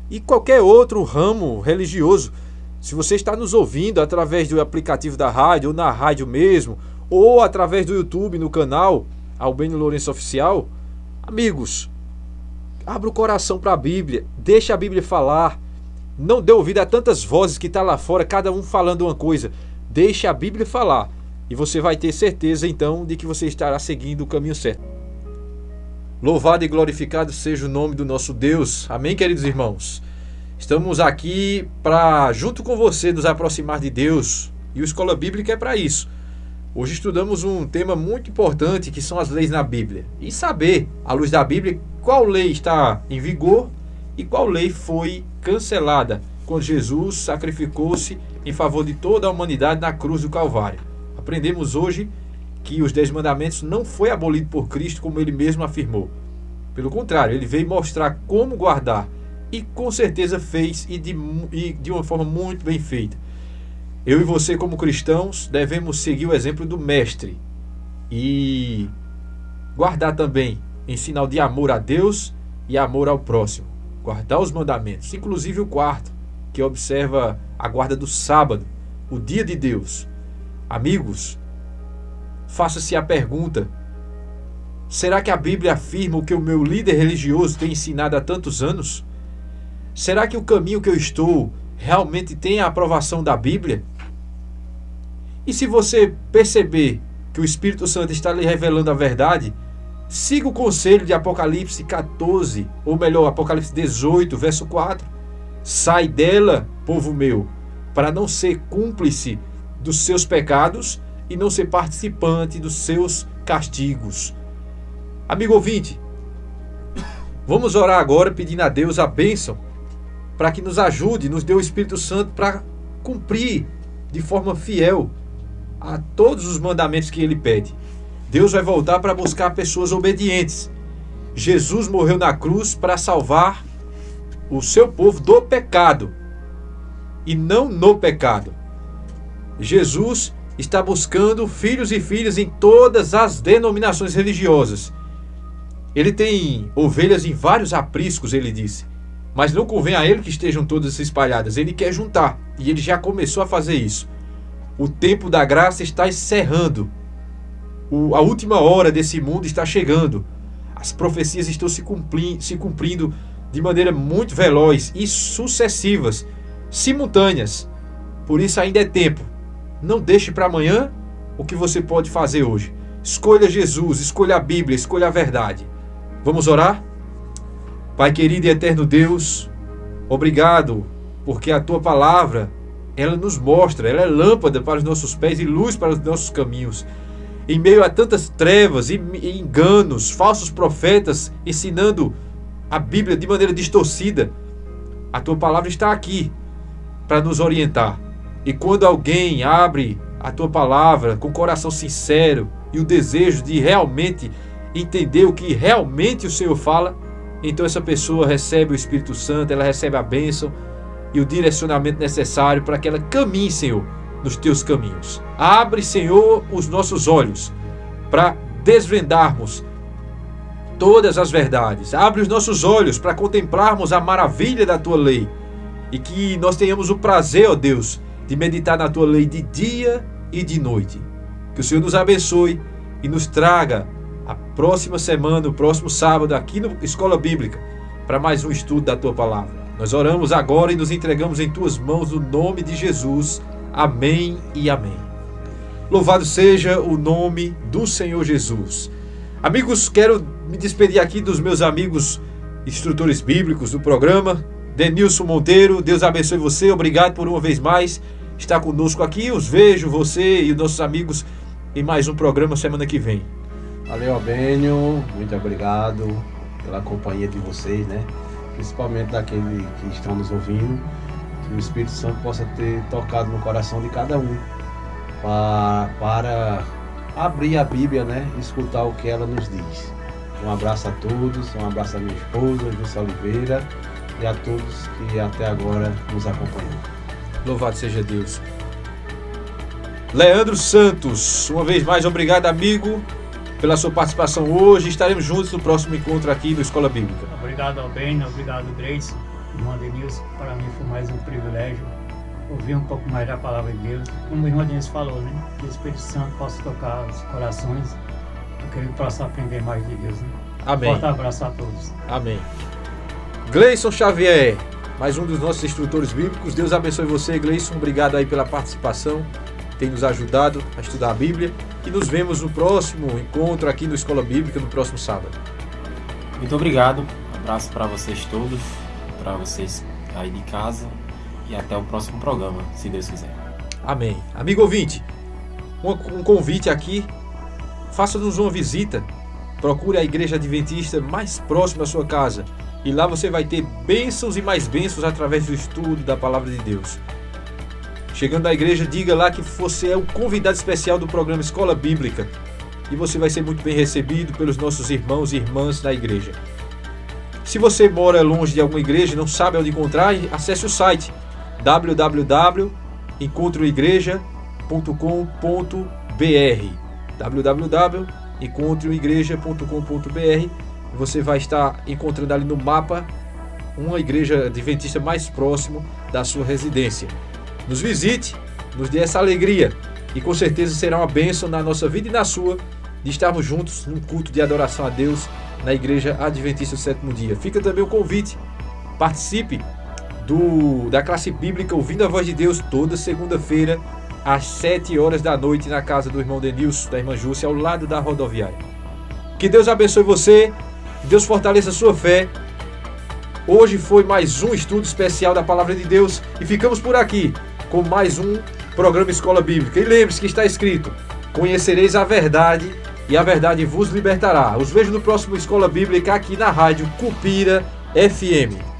e qualquer outro ramo religioso. Se você está nos ouvindo através do aplicativo da rádio, ou na rádio mesmo, ou através do YouTube, no canal Albênio Lourenço Oficial, amigos, abra o coração para a Bíblia, deixa a Bíblia falar, não dê ouvido a tantas vozes que está lá fora, cada um falando uma coisa. Deixa a Bíblia falar e você vai ter certeza então de que você estará seguindo o caminho certo. Louvado e glorificado seja o nome do nosso Deus. Amém, queridos irmãos? Estamos aqui para, junto com você, nos aproximar de Deus, e o Escola Bíblica é para isso. Hoje estudamos um tema muito importante, que são as leis na Bíblia. E saber, à luz da Bíblia, qual lei está em vigor e qual lei foi cancelada quando Jesus sacrificou-se em favor de toda a humanidade na cruz do Calvário. Aprendemos hoje que os 10 mandamentos não foi abolido por Cristo, como ele mesmo afirmou. Pelo contrário, ele veio mostrar como guardar, e com certeza fez, e de uma forma muito bem feita. Eu e você, como cristãos, devemos seguir o exemplo do Mestre e guardar também em sinal de amor a Deus e amor ao próximo. Guardar os mandamentos, inclusive o quarto, que observa a guarda do sábado, o dia de Deus. Amigos, faça-se a pergunta: será que a Bíblia afirma o que o meu líder religioso tem ensinado há tantos anos? Será que o caminho que eu estou realmente tem a aprovação da Bíblia? E se você perceber que o Espírito Santo está lhe revelando a verdade, siga o conselho de Apocalipse 14, ou melhor, Apocalipse 18, verso 4. Sai dela, povo meu, para não ser cúmplice dos seus pecados e não ser participante dos seus castigos. Amigo ouvinte, vamos orar agora pedindo a Deus a bênção para que nos ajude, nos dê o Espírito Santo para cumprir de forma fiel a todos os mandamentos que ele pede. Deus vai voltar para buscar pessoas obedientes. Jesus morreu na cruz para salvar o seu povo do pecado e não no pecado. Jesus está buscando filhos e filhas em todas as denominações religiosas. Ele tem ovelhas em vários apriscos, ele disse, mas não convém a ele que estejam todas espalhadas. Ele quer juntar, e ele já começou a fazer isso. O tempo da graça está encerrando. A última hora desse mundo está chegando. As profecias estão se cumprindo de maneira muito veloz e sucessivas, simultâneas. Por isso ainda é tempo. Não deixe para amanhã o que você pode fazer hoje. Escolha Jesus, escolha a Bíblia, escolha a verdade. Vamos orar? Pai querido e eterno Deus, obrigado porque a Tua palavra ela nos mostra, ela é lâmpada para os nossos pés e luz para os nossos caminhos. Em meio a tantas trevas e enganos, falsos profetas ensinando a Bíblia de maneira distorcida, a tua palavra está aqui para nos orientar. E quando alguém abre a tua palavra com o coração sincero e o desejo de realmente entender o que realmente o Senhor fala, então essa pessoa recebe o Espírito Santo, ela recebe a bênção e o direcionamento necessário para que ela caminhe, Senhor, nos teus caminhos. Abre, Senhor, os nossos olhos para desvendarmos todas as verdades. Abre os nossos olhos para contemplarmos a maravilha da tua lei e que nós tenhamos o prazer, ó Deus, de meditar na tua lei de dia e de noite. Que o Senhor nos abençoe e nos traga a próxima semana, o próximo sábado, aqui no Escola Bíblica, para mais um estudo da tua palavra. Nós oramos agora e nos entregamos em tuas mãos no nome de Jesus. Amém e amém. Louvado seja o nome do Senhor Jesus. Amigos, quero me despedir aqui dos meus amigos instrutores bíblicos do programa. Denilson Monteiro, Deus abençoe você. Obrigado por uma vez mais estar conosco aqui. Os vejo, você e os nossos amigos, em mais um programa semana que vem. Valeu, Albênio. Muito obrigado pela companhia de vocês, né? Principalmente daqueles que estão nos ouvindo. Que o Espírito Santo possa ter tocado no coração de cada um para abrir a Bíblia, né? E escutar o que ela nos diz. Um abraço a todos, um abraço à minha esposa, Júcia Oliveira, e a todos que até agora nos acompanham. Louvado seja Deus. Leandro Santos, uma vez mais, obrigado, amigo, pela sua participação hoje. Estaremos juntos no próximo encontro aqui no Escola Bíblica. Obrigado, Albênio. Obrigado, Grace. Irmão Denilson, para mim foi mais um privilégio ouvir um pouco mais da palavra de Deus. Como o irmão Denilson falou, né? Que o Espírito Santo possa tocar os corações, para que ele possa aprender mais de Deus, né? Amém. Forte abraço a todos. Amém. Gleison Xavier, mais um dos nossos instrutores bíblicos. Deus abençoe você, Gleison. Obrigado aí pela participação. Tem nos ajudado a estudar a Bíblia. E nos vemos no próximo encontro aqui no Escola Bíblica, no próximo sábado. Muito obrigado. Abraço para vocês todos, para vocês aí de casa. E até o próximo programa, se Deus quiser. Amém. Amigo ouvinte, um convite aqui. Faça-nos uma visita. Procure a igreja adventista mais próxima à sua casa. E lá você vai ter bênçãos e mais bênçãos através do estudo da palavra de Deus. Chegando à igreja, diga lá que você é o convidado especial do programa Escola Bíblica. E você vai ser muito bem recebido pelos nossos irmãos e irmãs da igreja. Se você mora longe de alguma igreja e não sabe onde encontrar, acesse o site www.encontroigreja.com.br www.encontroigreja.com.br. Você vai estar encontrando ali no mapa uma igreja adventista mais próximo da sua residência. Nos visite, nos dê essa alegria e com certeza será uma bênção na nossa vida e na sua de estarmos juntos num culto de adoração a Deus na Igreja Adventista do Sétimo Dia. Fica também o convite, participe da classe bíblica Ouvindo a Voz de Deus toda segunda-feira às 7 horas da noite na casa do irmão Denilson, da irmã Júcia, ao lado da rodoviária. Que Deus abençoe você, que Deus fortaleça a sua fé. Hoje foi mais um estudo especial da Palavra de Deus e ficamos por aqui com mais um programa Escola Bíblica. E lembre-se que está escrito: conhecereis a verdade e a verdade vos libertará. Os vejo no próximo Escola Bíblica aqui na rádio Cupira FM.